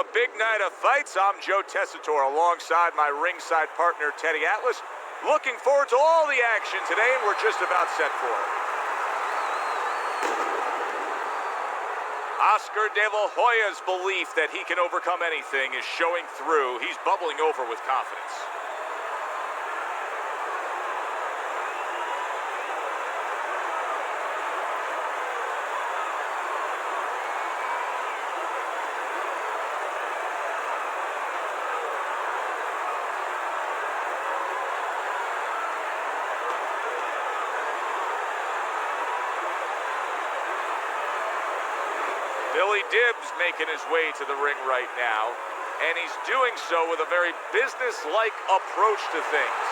a big night of fights. I'm Joe Tessitore alongside my ringside partner, Teddy Atlas. Looking forward to all the action today, and we're just about set for it. Oscar de la Hoya's belief that he can overcome anything is showing through. He's bubbling over with confidence. Billy Dibbs making his way to the ring right now, and he's doing so with a very business-like approach to things.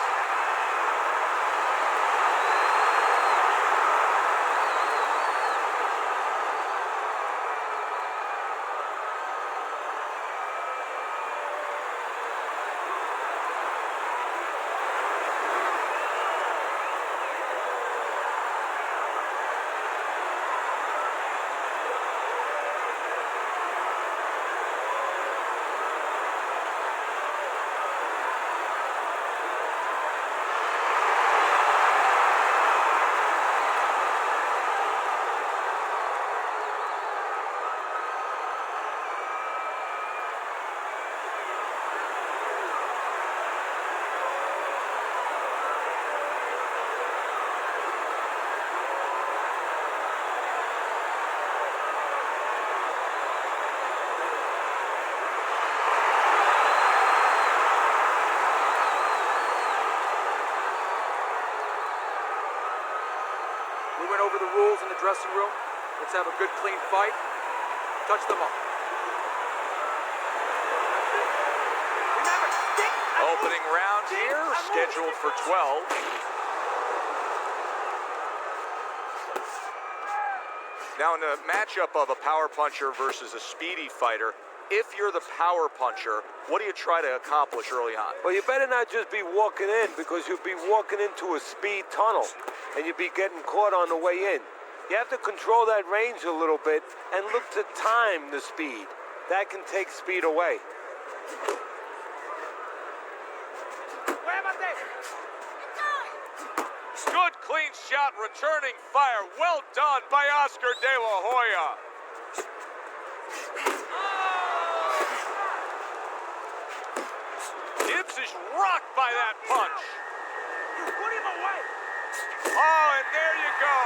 We went over the rules in the dressing room. Let's have a good, clean fight. Touch them up. Opening round here, scheduled for 12. Now in a matchup of a power puncher versus a speedy fighter, if you're the power puncher, what do you try to accomplish early on? Well, you better not just be walking in, because you'll be walking into a speed tunnel and you'll be getting caught on the way in. You have to control that range a little bit and look to time the speed. That can take speed away. Good clean shot, returning fire. Well done by Oscar de la Hoya. Dibbs is rocked by that punch. Put him away. Oh, and there you go.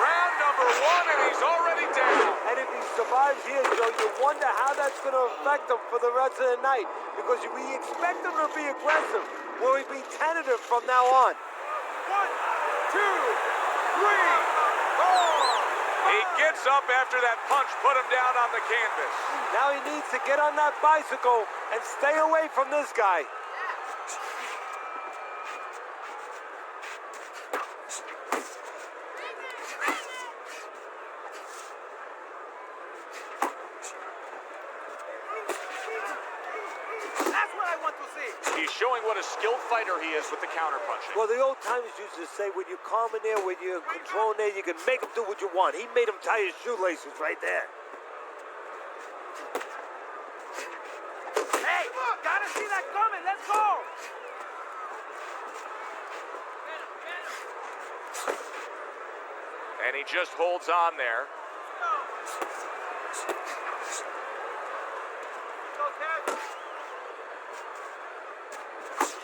Round number 1, and he's already down. And if he survives here, Joe, you wonder how that's going to affect him for the rest of the night. Because we expect him to be aggressive. Will he be tentative from now on? 1, 2, 3, 4. He gets up after that punch put him down on the canvas. Now he needs to get on that bicycle and stay away from this guy. That's what I want to see. He's showing what a skilled fighter he is with the counterpunching. Well, the old timers used to say, when you're calm in there, when you're controlling there, you can make him do what you want. He made him tie his shoelaces right there. Hey, gotta see that coming. Let's go. And he just holds on there.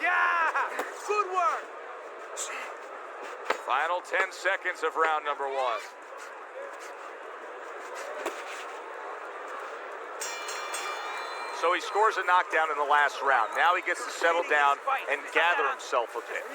Yeah, good work. Final 10 seconds of round number 1. So he scores a knockdown in the last round. Now he gets to settle down and gather himself a bit.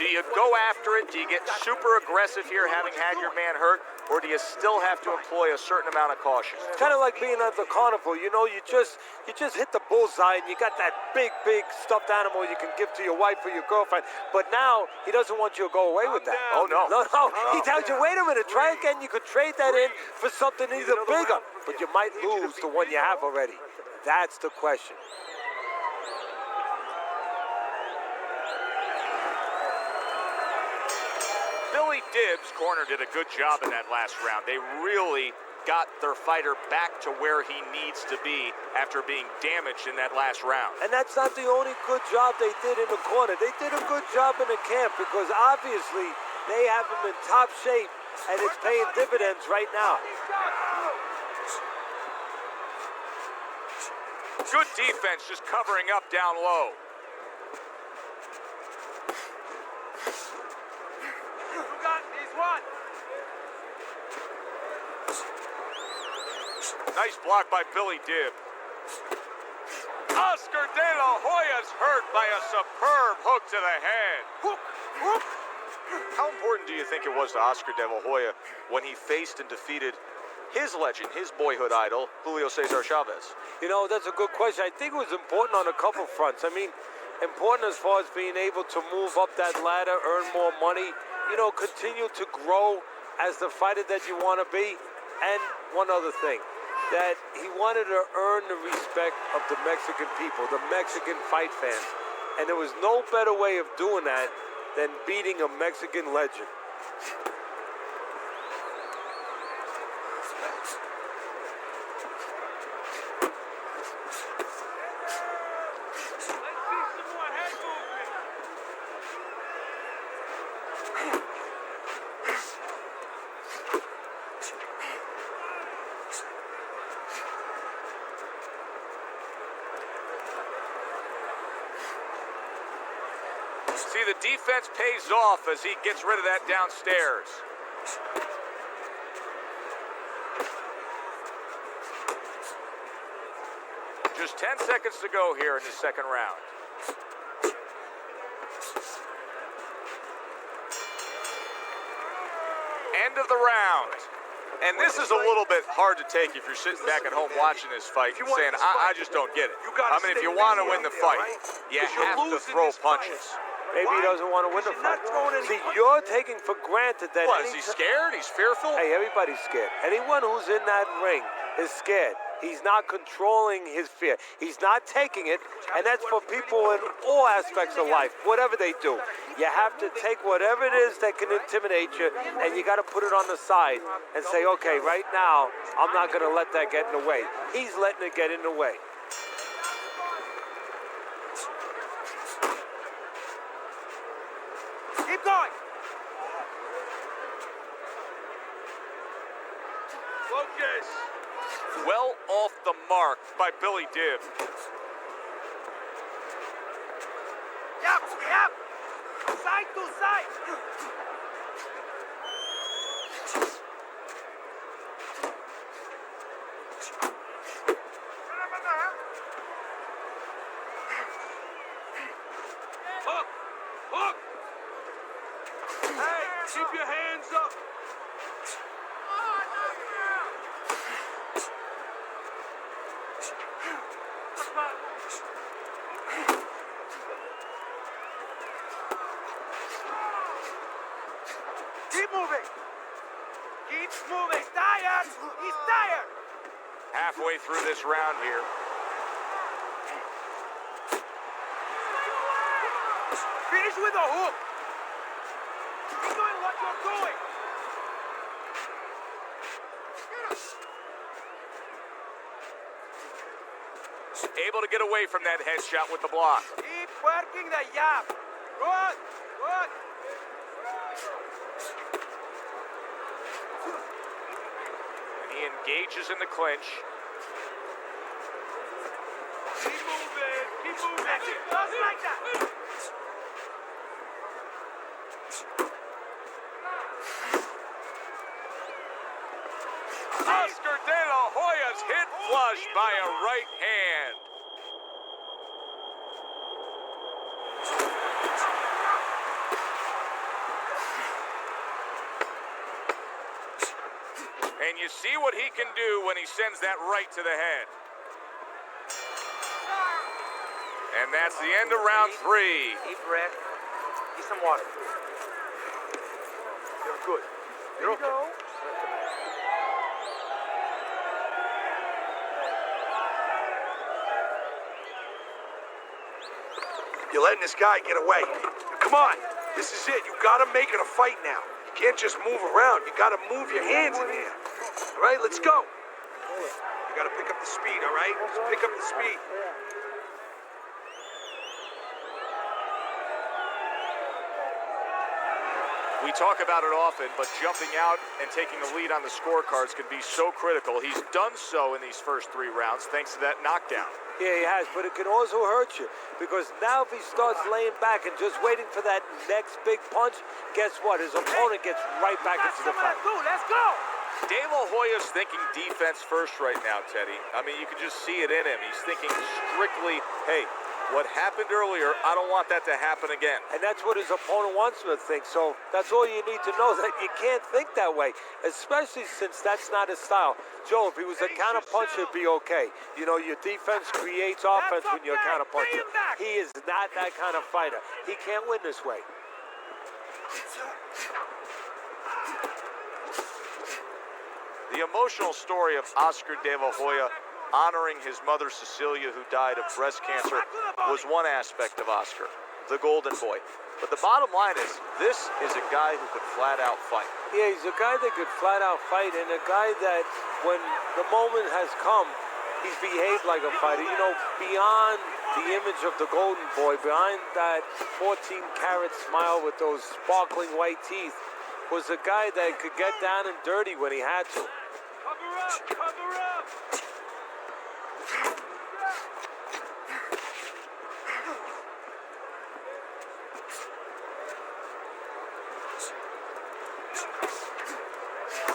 Do you go after it? Do you get super aggressive here, having had your man hurt? Or do you still have to employ a certain amount of caution? It's kind of like being at the carnival. You know, you just hit the bullseye and you got that big stuffed animal you can give to your wife or your girlfriend. But now he doesn't want you to go away with that. Oh, no. No. He tells you, wait a minute, try again. You could trade that in for something even bigger. But you might lose the one you have already. That's the question. Billy Dibbs' corner did a good job in that last round. They really got their fighter back to where he needs to be after being damaged in that last round. And that's not the only good job they did in the corner. They did a good job in the camp because obviously they have him in top shape and it's paying dividends right now. Good defense just covering up down low. You got this one. Nice block by Billy Dibb. Oscar De La Hoya's hurt by a superb hook to the head. Hook, hook. How important do you think it was to Oscar De La Hoya when he faced and defeated his legend, his boyhood idol, Julio Cesar Chavez? You know, that's a good question. I think it was important on a couple fronts. I mean, important as far as being able to move up that ladder, earn more money, you know, continue to grow as the fighter that you want to be. And one other thing, that he wanted to earn the respect of the Mexican people, the Mexican fight fans. And there was no better way of doing that than beating a Mexican legend. See, the defense pays off as he gets rid of that downstairs. Just 10 seconds to go here in the second round. End of the round. And this is a little bit hard to take if you're sitting back at home watching this fight and saying, I just don't get it. I mean, if you want to win the fight, you have to throw punches. Maybe he doesn't want to win the fight. See, you're taking for granted that... What, is he scared? He's fearful? Hey, everybody's scared. Anyone who's in that ring is scared. He's not controlling his fear. He's not taking it, and that's for people in all aspects of life, whatever they do. You have to take whatever it is that can intimidate you, and you got to put it on the side and say, okay, right now, I'm not going to let that get in the way. He's letting it get in the way. Keep going. Focus. Well off the mark by Billy Dibb. Yep, yep. Side to side. Hook, hook. Hey, keep your hands up. Keep moving. Keep moving. Tired. He's tired. Halfway through this round here. Finish with a hook. Keep doing what you're doing. Able to get away from that headshot with the block. Keep working the jab. Good, good. And he engages in the clinch. Keep moving, keep moving. That's it, just like that. Oscar De La Hoya's hit flush by a right hand. And you see what he can do when he sends that right to the head. And that's the end of round 3. Deep breath. Get some water. You're good. You're okay. You're letting this guy get away. Come on. This is it. You gotta make it a fight now. You can't just move around. You gotta move your hands in here. All right, let's go. You gotta pick up the speed, all right? Just pick up the speed. We talk about it often, but jumping out and taking the lead on the scorecards can be so critical. He's done so in these first 3 rounds thanks to that knockdown. Yeah, he has, but it can also hurt you because now if he starts laying back and just waiting for that next big punch, guess what? His opponent gets right back into the fight. Let's go! De La Hoya's thinking defense first right now, Teddy. I mean, you can just see it in him. He's thinking strictly, hey, what happened earlier, I don't want that to happen again. And that's what his opponent wants him to think. So that's all you need to know, that you can't think that way, especially since that's not his style. Joe, if he was a counterpuncher, it'd be okay. You know, your defense creates offense when you're a counterpuncher. He is not that kind of fighter. He can't win this way. The emotional story of Oscar De La Hoya honoring his mother Cecilia, who died of breast cancer, was one aspect of Oscar, the golden boy. But the bottom line is, this is a guy who could flat out fight. Yeah, he's a guy that could flat out fight, and a guy that when the moment has come, he's behaved like a fighter. You know, beyond the image of the golden boy, behind that 14-carat smile with those sparkling white teeth, was a guy that could get down and dirty when he had to. Cover up! Cover up!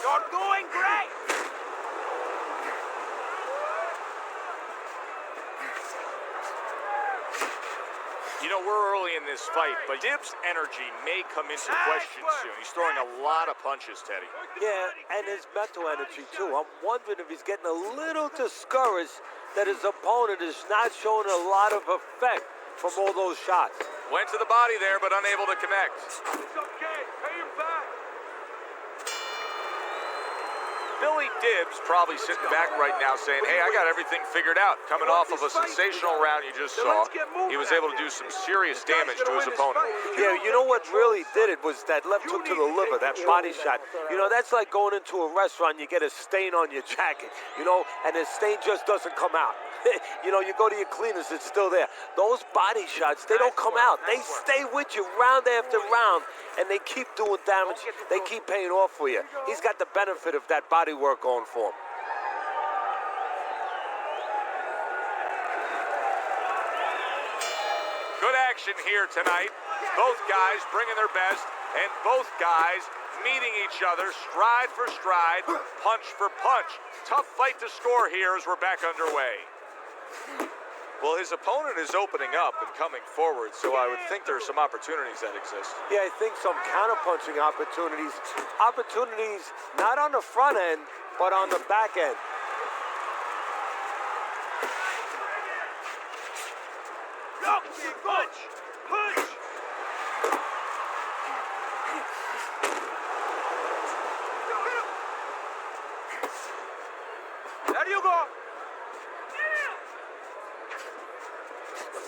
You're doing great! You know, we're early in this fight, but Dib's energy may come into question soon. He's throwing a lot of punches, Teddy. Yeah, and his mental energy, too. I'm wondering if he's getting a little discouraged that his opponent is not showing a lot of effect from all those shots. Went to the body there, but unable to connect. It's okay. Pay him back. Billy Dib's probably sitting back right now saying, hey, I got everything figured out. Coming off of a sensational round you just saw, he was able to do some serious damage to his opponent. Yeah, you know what really did it was that left hook to the liver, that body shot. You know, that's like going into a restaurant, you get a stain on your jacket, you know, and the stain just doesn't come out. You know, you go to your cleaners, it's still there. Those body shots, they don't come out. They stay with you round after round, and they keep doing damage. They keep paying off for you. He's got the benefit of that body work going for him. Good action here tonight. Both guys bringing their best, and both guys meeting each other stride for stride, punch for punch. Tough fight to score here as we're back underway. Well, his opponent is opening up and coming forward, so I would think there are some opportunities that exist. Yeah, I think some counterpunching opportunities. Opportunities not on the front end, but on the back end. Punch! Punch! There you go!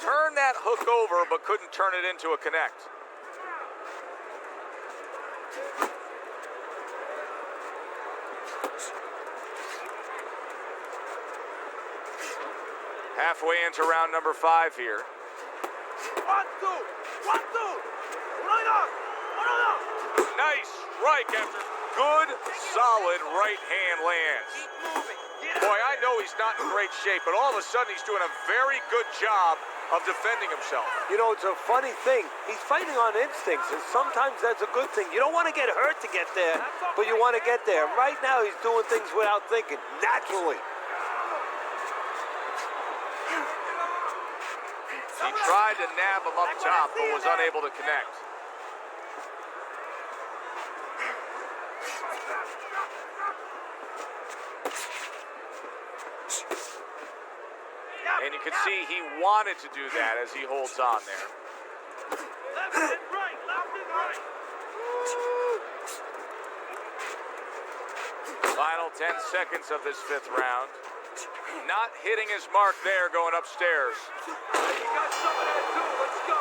Turn that hook over, but couldn't turn it into a connect. Halfway into round number 5 here. 1, 2! 1, 2! Nice strike after good, solid right hand lands. Keep moving. Boy, I know he's not in great shape, but all of a sudden he's doing a very good job of defending himself. You know, it's a funny thing. He's fighting on instincts, and sometimes that's a good thing. You don't want to get hurt to get there, but you want to get there. Right now, he's doing things without thinking, naturally. He tried to nab him up top, but was unable to connect. And you can see he wanted to do that as he holds on there. Left and right, left and right. Final 10 seconds of this 5th round. Not hitting his mark there going upstairs. You got some of that too. Let's go.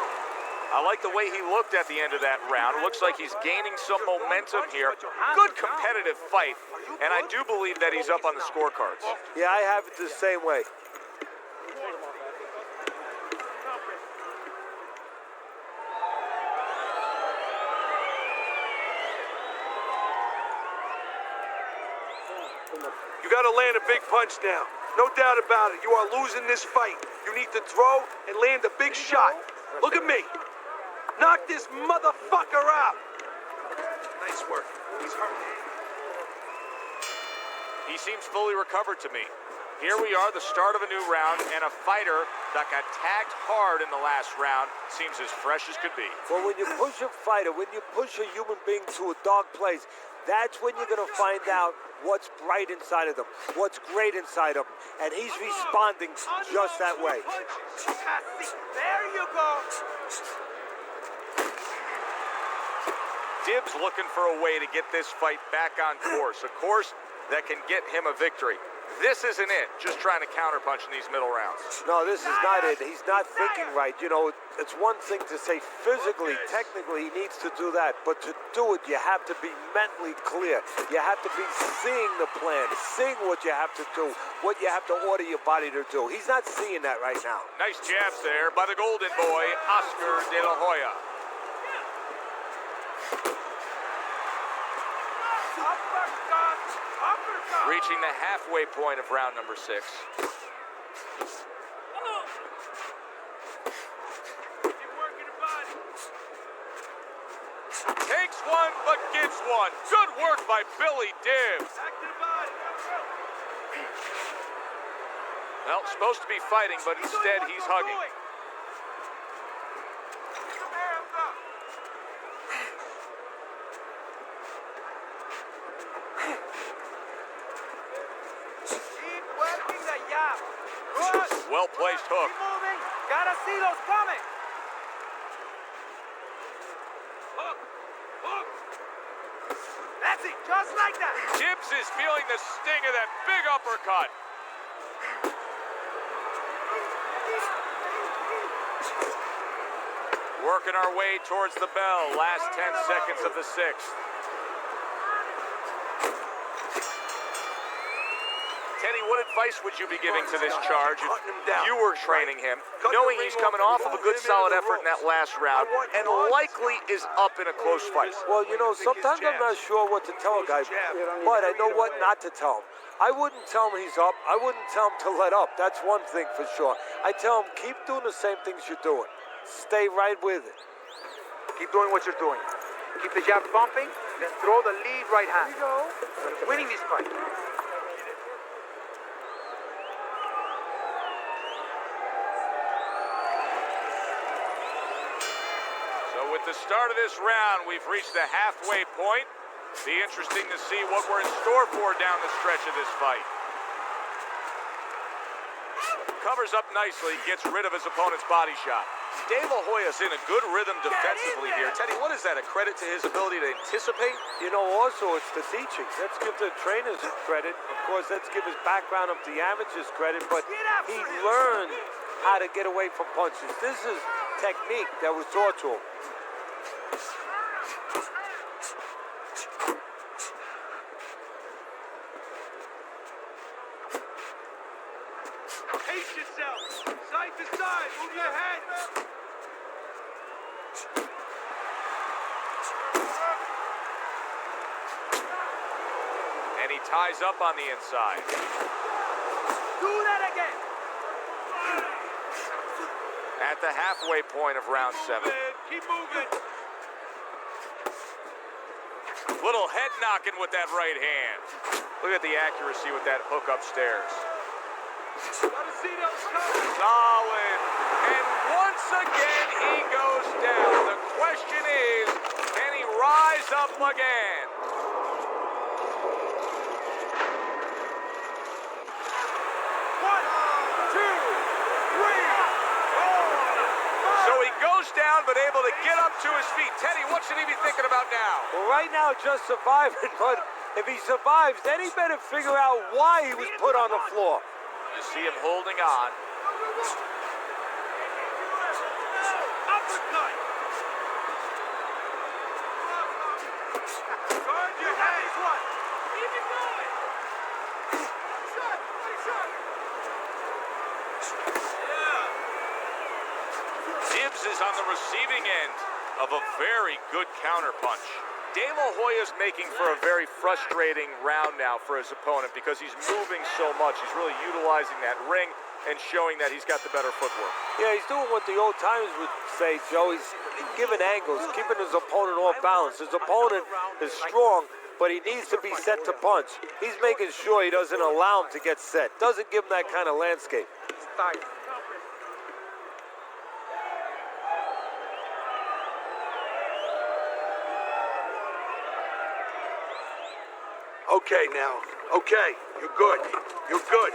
I like the way he looked at the end of that round. It looks like he's gaining some momentum here. Good competitive fight, and I do believe that he's up on the scorecards. Yeah, I have it the same way. You gotta land a big punch now. No doubt about it. You are losing this fight. You need to throw and land a big shot. Look at me. Knock this motherfucker out. Nice work. He's hurt. He seems fully recovered to me. Here we are, the start of a new round, and a fighter that got tagged hard in the last round seems as fresh as could be. Well, when you push a fighter, when you push a human being to a dark place, that's when you're going to find out what's bright inside of them, what's great inside of them. And he's responding just that way. There you go. Dibbs looking for a way to get this fight back on course, a course that can get him a victory. This isn't it, just trying to counterpunch in these middle rounds. No, this is not it. He's not thinking right. You know, it's one thing to say physically, technically, he needs to do that. But to do it, you have to be mentally clear. You have to be seeing the plan, seeing what you have to do, what you have to order your body to do. He's not seeing that right now. Nice jabs there by the golden boy, Oscar De La Hoya. Reaching the halfway point of round number 6. Takes one, but gives one. Good work by Billy Dibbs. Well, supposed to be fighting, but instead he's hugging. Well-placed hook. Keep moving. Gotta see those coming. Hook. Hook. That's it. Just like that. Dibbs is feeling the sting of that big uppercut. Working our way towards the bell. Last 10 seconds of the 6th. Teddy, what advice would you be giving to this charge if you were training him, knowing he's coming off of a good solid effort in that last round and likely is up in a close fight? Well, you know, sometimes I'm not sure what to tell a guy, but I know what not to tell him. I wouldn't tell him he's up. I wouldn't tell him to let up. That's one thing for sure. I tell him, keep doing the same things you're doing. Stay right with it. Keep doing what you're doing. Keep the jab pumping, then throw the lead right hand. He's winning this fight. With the start of this round, we've reached the halfway point. Be interesting to see what we're in store for down the stretch of this fight. Covers up nicely, gets rid of his opponent's body shot. De La Hoya's in a good rhythm defensively here. Teddy, what is that, a credit to his ability to anticipate? You know, also, it's the teaching. Let's give the trainers credit. Of course, let's give his background of the amateurs credit, but he learned how to get away from punches. This is technique that was taught to him. Pace yourself. Side to side. Move your head. And he ties up on the inside. Do that again. At the halfway point of round 7. Keep moving. Little head knocking with that right hand. Look at the accuracy with that hook upstairs. Gotta see those coming. Solid. And once again, he goes down. The question is, can he rise up again? One, two, three, four. So he goes down, but able to get up to his feet. Teddy, what should he be thinking about now? Well, right now, just surviving, but if he survives, then he better figure out why he was put on the floor. You see him holding on. Uppercut. Guard your head. Keep it going. Shot. Dibbs is on the receiving end of a very good counterpunch. De La Hoya's making for a very frustrating round now for his opponent because he's moving so much. He's really utilizing that ring and showing that he's got the better footwork. Yeah, he's doing what the old timers would say, Joe. He's giving angles, keeping his opponent off balance. His opponent is strong, but he needs to be set to punch. He's making sure he doesn't allow him to get set. Doesn't give him that kind of landscape. He's tired. Okay now. Okay. You're good. You're good.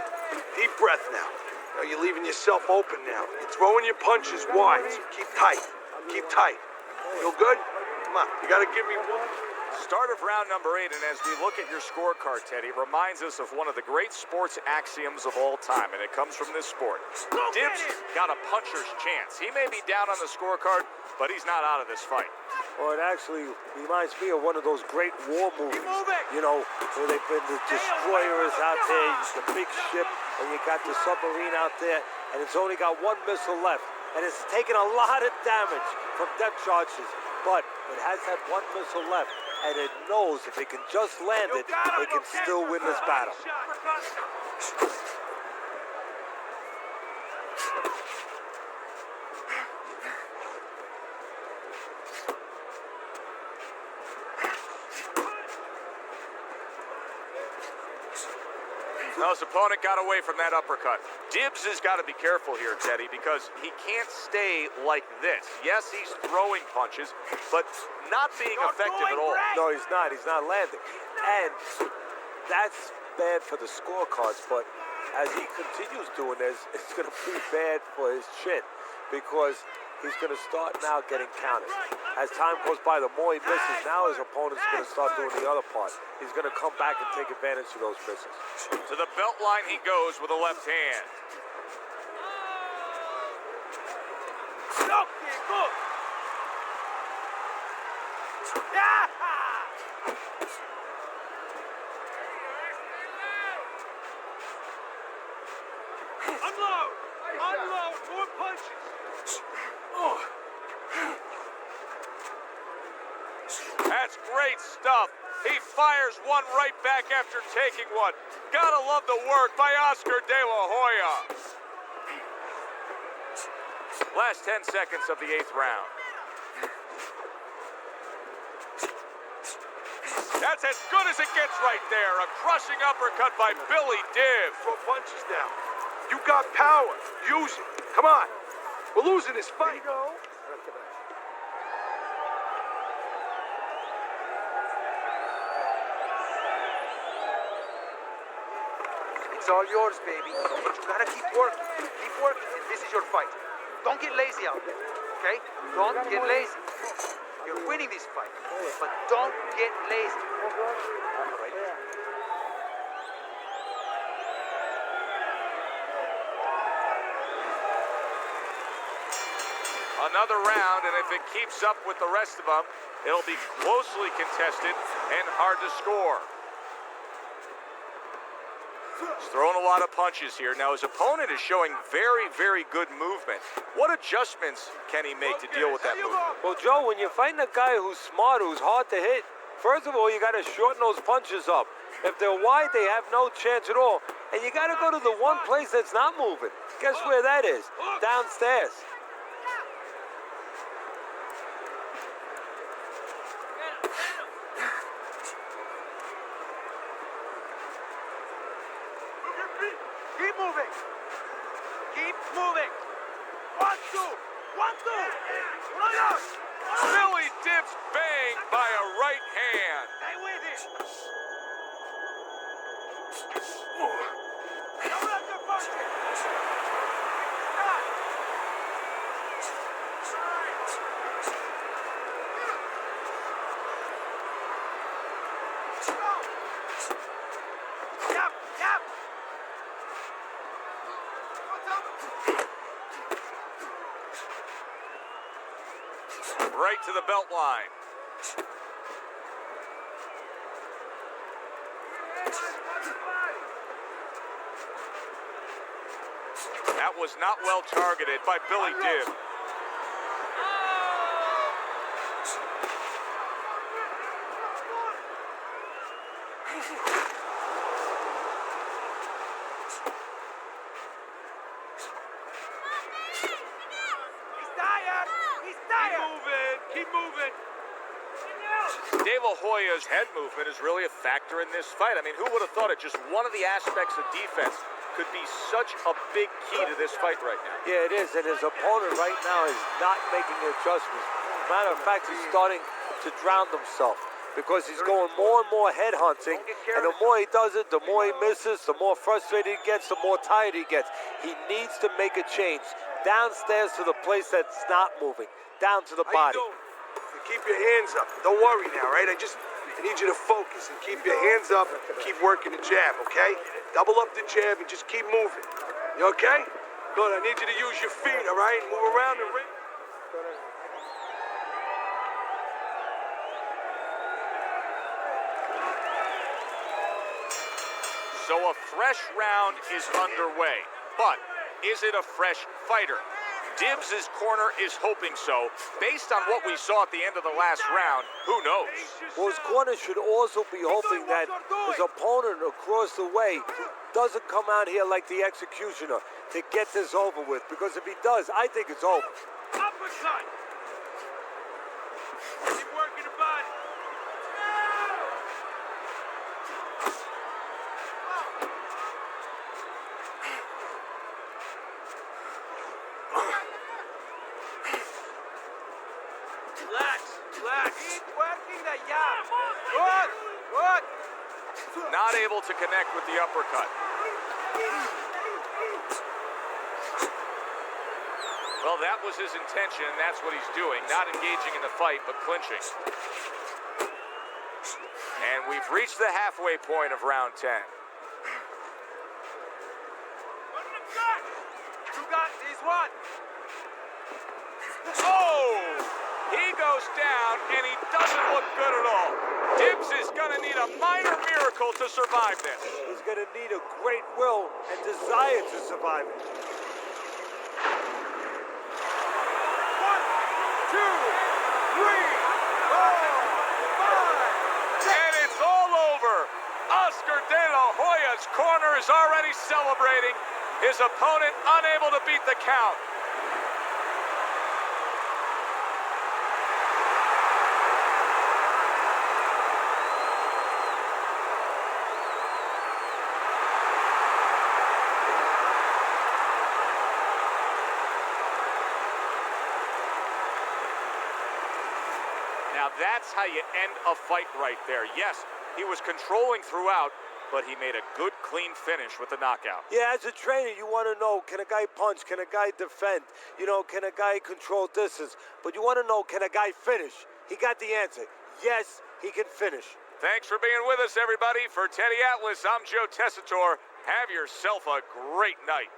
Deep breath now. Now you're leaving yourself open now. You're throwing your punches wide. So keep tight. Keep tight. Feel good? Come on. You gotta give me one. Start of round number 8, and as we look at your scorecard, Teddy, it reminds us of one of the great sports axioms of all time, and it comes from this sport. Dibbs got a puncher's chance. He may be down on the scorecard, but he's not out of this fight. Well, it actually reminds me of one of those great war movies. You know, where they've been the destroyers out there, the big ship, and you got the submarine out there, and it's only got one missile left. And it's taken a lot of damage from depth charges, but it has that one missile left, and it knows if it can just land it, it can still win this battle. Now his opponent got away from that uppercut. Dibbs has got to be careful here, Teddy, because he can't stay like this. Yes, he's throwing punches, but not being effective at all. No, he's not. He's not landing. And that's bad for the scorecards, but as he continues doing this, it's going to be bad for his chin because he's going to start now getting counted. As time goes by, the more he misses, now his opponent's going to start doing the other part. He's going to come back and take advantage of those misses. To the belt line he goes with a left hand. Unload! Unload! More punches! That's great stuff. He fires one right back after taking one. Gotta love the work by Oscar De La Hoya. Last 10 seconds of the 8th round. That's as good as it gets right there. A crushing uppercut by Billy Dibbs. Throw punches now. You got power. Use it. Come on. We're losing this fight. It's all yours, baby. But you gotta keep working. Keep working. This is your fight. Don't get lazy out there, okay? Don't get lazy. You're winning this fight, but don't get lazy. All right? Another round, and if it keeps up with the rest of them, it'll be closely contested and hard to score. He's throwing a lot of punches here. Now, his opponent is showing very, very good movement. What adjustments can he make to deal with that movement? Well, Joe, when you're fighting a guy who's smart, who's hard to hit, first of all, you got to shorten those punches up. If they're wide, they have no chance at all. And you got to go to the one place that's not moving. Guess where that is? Downstairs. Keep moving. Keep moving. 1, 2. 1, 2. Billy Dibbs banged by a right hand. Stay with it. Right to the belt line. That was not well targeted by Billy Dibb. He's tired! He's tired! Keep moving. De La Hoya's head movement is really a factor in this fight. I mean, who would have thought it? Just one of the aspects of defense could be such a big key to this fight right now. Yeah, it is, and his opponent right now is not making adjustments. Matter of fact, he's starting to drown himself because he's going more and more head hunting, and the more he does it, the more he misses, the more frustrated he gets, the more tired he gets. He needs to make a change. Downstairs to the place that's not moving, down to the How body. you doing? Keep your hands up. Don't worry now, right? I need you to focus and keep your hands up and keep working the jab, okay? Double up the jab and just keep moving. You okay? Good. I need you to use your feet, all right? Move around the ring. So a fresh round is underway, but is it a fresh fighter? Dibbs' corner is hoping so. Based on what we saw at the end of the last round, who knows? Well, his corner should also be hoping that his opponent across the way doesn't come out here like the executioner to get this over with, because if he does, I think it's over. Uppercut. Keep working the body. Relax. Keep working the jab. Good, good. Not able to connect with the uppercut. Well, that was his intention, and that's what he's doing. Not engaging in the fight, but clinching. And we've reached the halfway point of round 10. You got this one. Oh! He goes down, and he doesn't look good at all. Dibbs is going to need a minor miracle to survive this. He's going to need a great will and desire to survive it. 1, 2, 3, 4, 5. And it's all over. Oscar De La Hoya's corner is already celebrating. His opponent unable to beat the count. Now that's how you end a fight right there. Yes, he was controlling throughout, but he made a good, clean finish with the knockout. Yeah, as a trainer, you want to know, can a guy punch? Can a guy defend? You know, can a guy control distance? But you want to know, can a guy finish? He got the answer. Yes, he can finish. Thanks for being with us, everybody. For Teddy Atlas, I'm Joe Tessitore. Have yourself a great night.